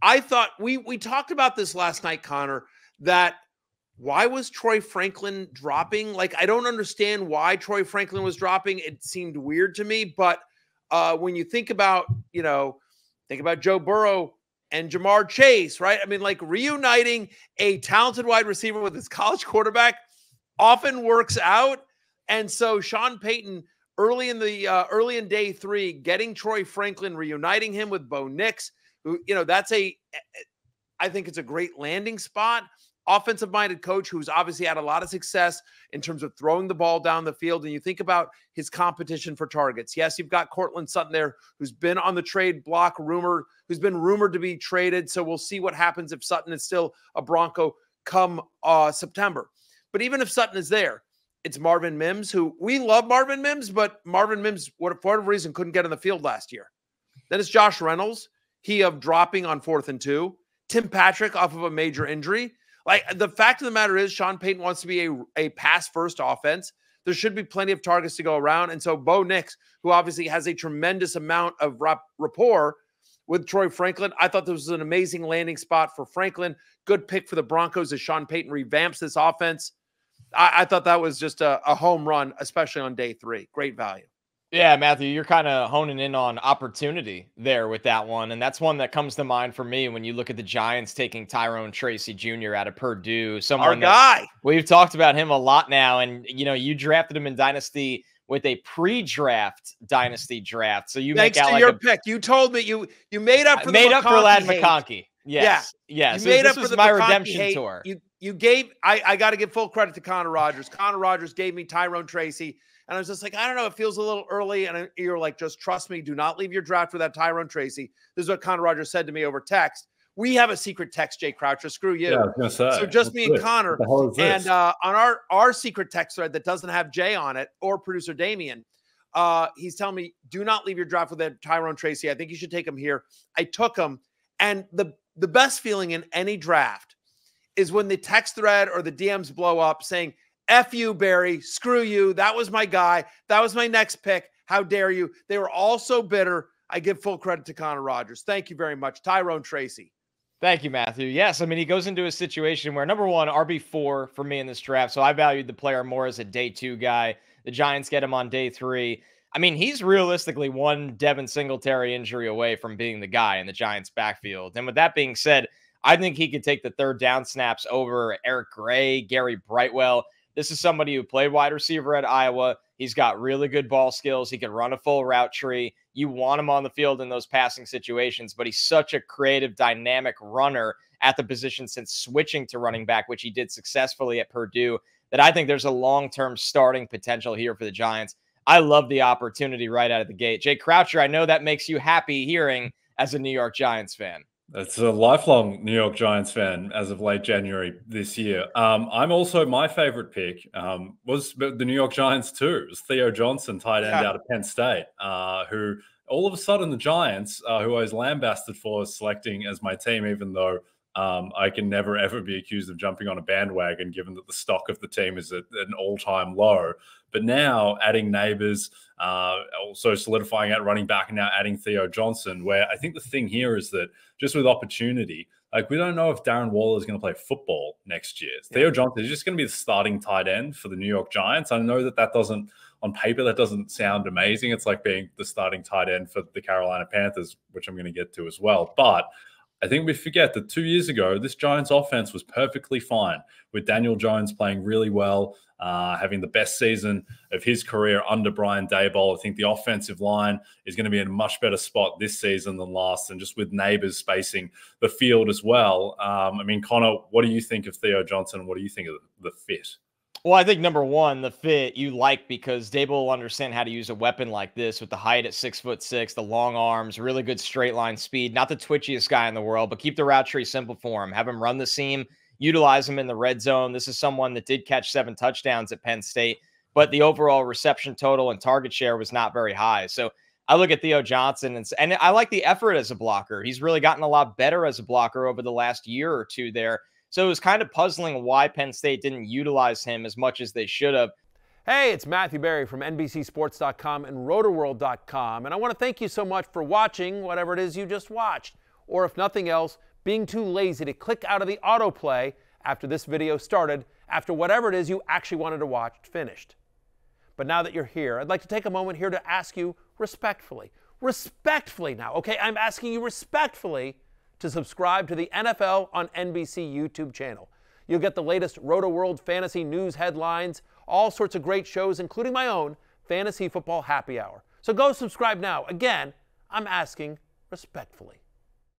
I thought we talked about this last night, Connor, that why was Troy Franklin dropping? Like, I don't understand why Troy Franklin was dropping. It seemed weird to me. But when you think about, think about Joe Burrow and Jamar Chase, right? I mean, like reuniting a talented wide receiver with his college quarterback often works out. And so Sean Payton early in day 3, getting Troy Franklin, reuniting him with Bo Nix, who, I think it's a great landing spot. Offensive-minded coach who's obviously had a lot of success in terms of throwing the ball down the field. And you think about his competition for targets. Yes, you've got Cortland Sutton there, who's been on the trade block who's been rumored to be traded. So we'll see what happens if Sutton is still a Bronco come September. But even if Sutton is there, it's Marvin Mims, who we love Marvin Mims, but Marvin Mims, for whatever reason, couldn't get in the field last year. Then it's Josh Reynolds, he of dropping on 4th and 2. Tim Patrick off of a major injury. Like, the fact of the matter is Sean Payton wants to be a pass-first offense. There should be plenty of targets to go around. And so Bo Nix, who obviously has a tremendous amount of rapport with Troy Franklin, I thought this was an amazing landing spot for Franklin. Good pick for the Broncos as Sean Payton revamps this offense. I thought that was just a home run, especially on day 3. Great value. Yeah, Matthew, you're kind of honing in on opportunity there with that one. And that's one that comes to mind for me when you look at the Giants taking Tyrone Tracy Jr. out of Purdue. Our guy. We've talked about him a lot now. And, you drafted him in Dynasty with a pre-draft Dynasty draft. So you Thanks make out to like your pick. You told me you made up for Lad McConkey. Yes. Yeah. You So made this up for was the my McConkey redemption hate. tour. You gave, I got to give full credit to Connor Rogers. Connor Rogers gave me Tyrone Tracy. And I was just like, I don't know, it feels a little early. And you're like, just trust me. Do not leave your draft without Tyrone Tracy. This is what Connor Rogers said to me over text. We have a secret text, Jay Croucher. Screw you. Yeah, I was gonna say. So just me and Connor. What the hell is this? And on our secret text thread that doesn't have Jay on it or producer Damien, he's telling me, do not leave your draft without Tyrone Tracy. I think you should take him here. I took him. And the best feeling in any draft is when the text thread or the DMs blow up saying, F you, Barry, screw you. That was my guy. That was my next pick. How dare you? They were all so bitter. I give full credit to Connor Rogers. Thank you very much. Tyrone Tracy. Thank you, Matthew. Yes, I mean, he goes into a situation where, number one, RB4 for me in this draft. So I valued the player more as a day 2 guy. The Giants get him on day 3. I mean, he's realistically one Devin Singletary injury away from being the guy in the Giants backfield. And with that being said, I think he could take the 3rd down snaps over Eric Gray, Gary Brightwell. This is somebody who played wide receiver at Iowa. He's got really good ball skills. He can run a full route tree. You want him on the field in those passing situations, but he's such a creative, dynamic runner at the position since switching to running back, which he did successfully at Purdue, that I think there's a long-term starting potential here for the Giants. I love the opportunity right out of the gate. Jay Croucher, I know that makes you happy hearing as a New York Giants fan. That's a lifelong New York Giants fan as of late January this year. I'm also, my favorite pick was the New York Giants too. It was Theo Johnson, tight end out of Penn State, who all of a sudden the Giants, who I was lambasted for selecting as my team, even though I can never, ever be accused of jumping on a bandwagon, given that the stock of the team is at an all-time low. But now adding Neighbors, also solidifying at running back, and now adding Theo Johnson, where I think the thing here is that just with opportunity, like we don't know if Darren Waller is going to play football next year. Yeah. Theo Johnson is just going to be the starting tight end for the New York Giants. I know that doesn't, on paper, that doesn't sound amazing. It's like being the starting tight end for the Carolina Panthers, which I'm going to get to as well. But I think we forget that 2 years ago, this Giants offense was perfectly fine with Daniel Jones playing really well, having the best season of his career under Brian Daboll. I think the offensive line is going to be in a much better spot this season than last, and just with Neighbors spacing the field as well. I mean, Connor, what do you think of Theo Johnson? What do you think of the fit? Well, I think number one, the fit you like because Daboll will understand how to use a weapon like this with the height at 6'6", the long arms, really good straight line speed. Not the twitchiest guy in the world, but keep the route tree simple for him. Have him run the seam, utilize him in the red zone. This is someone that did catch 7 touchdowns at Penn State, but the overall reception total and target share was not very high. So I look at Theo Johnson and I like the effort as a blocker. He's really gotten a lot better as a blocker over the last year or two there. So it was kind of puzzling why Penn State didn't utilize him as much as they should have. Hey, it's Matthew Berry from NBCSports.com and RotorWorld.com, and I want to thank you so much for watching whatever it is you just watched. Or if nothing else, being too lazy to click out of the autoplay after this video started, after whatever it is you actually wanted to watch finished. But now that you're here, I'd like to take a moment here to ask you respectfully now, okay? I'm asking you respectfully to subscribe to the NFL on NBC YouTube channel. You'll get the latest Roto-World fantasy news headlines, all sorts of great shows, including my own Fantasy Football Happy Hour. So go subscribe now. Again, I'm asking respectfully.